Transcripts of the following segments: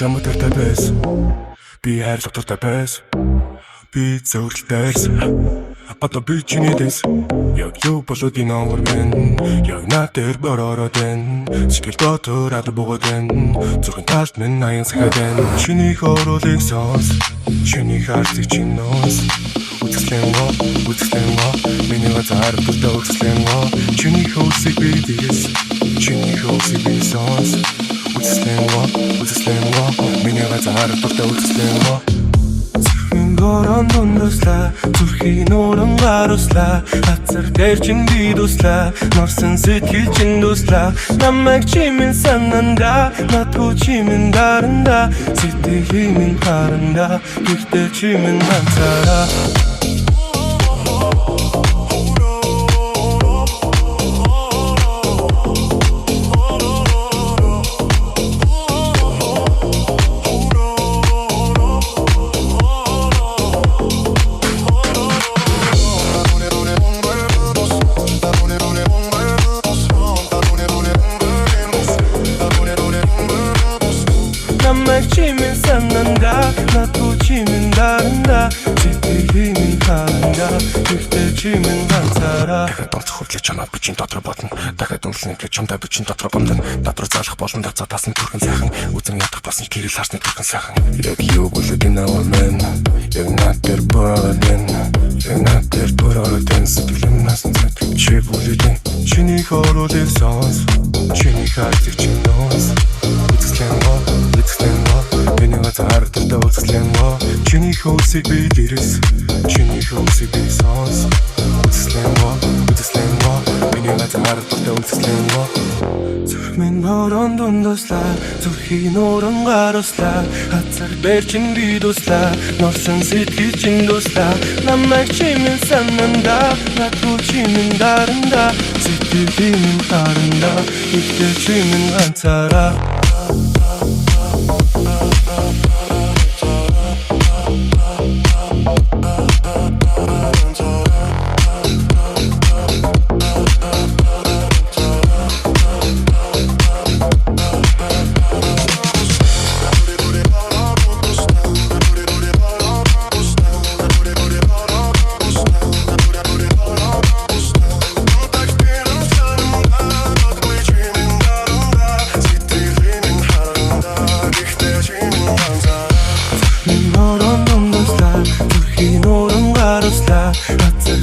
чамтай байс би хайрлагдтай байс би зөвлөлтөөс апато би чиний дэс яг юу болоод иноор мен яг надад бороод энэ сэтгэл дотор ад богодэн зөвхөн талд минь аян сахадэн чиний хоолыг сонс чиний хартыг чиноос үзэсгэлэн миний газар бүртээ үзэсгэлэн чиний хоолыг би дэс чиний хоолыг би сонс үзэсгэлэн миний газар бүртээ үзэсгэлэн Горон дундусла зүрхийн нуран гарусла хацар дээр чин би дусла норсон сэтгэл чин дусла намайг чимэн сананда надгүй чимэн даранда сэтгэлийн минь харанда ихтэй чимэн ганцаараа Чимэн сананда надгүй чимэн даранда сэтгэлийн минь харанда ихтэй чимэн ганцаараа дахиад онцох хүртлээр чамаа бичийн дотор бодно дахиад үнэлснэ гэж чамтай бичийн дотор бомдно дотроо залах болон дацаа тасан түрхэн сайхан үзэн ядах басан гэрэл харсны түрхэн сайхан яг юу болоод энэ авмэн яг надад бородэн яг надад бородэн сэтгэлийн насан чи бүлэдэн чиний хоолыг сонс чиний хартыг чиноос үзэсгэлэн миний газар төртөө үзэсгэлэн чиний хоолыг би дэрэс чиний хоолыг би сонс үзэсгэлэн миний газар төртөө үзэсгэлэн зүрхмэн хорон дундуслаа зүрхийн нуран гаруслаа хацар дээр чин би дуслаа норсон сэтгэл чин дуслаа намайг чимэн сананда надгүй чимэн даранда сэтгэлийн минь харанда ихтэй чимэн ганцаараа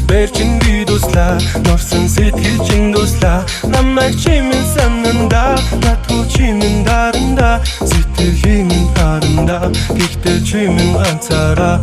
Берчин би дусла норсон сэтгэл чин дусла намайг чимэн сананда надгүй чимэн даранда сэтгэлийн минь харанда ихтэй чимэн ганцаараа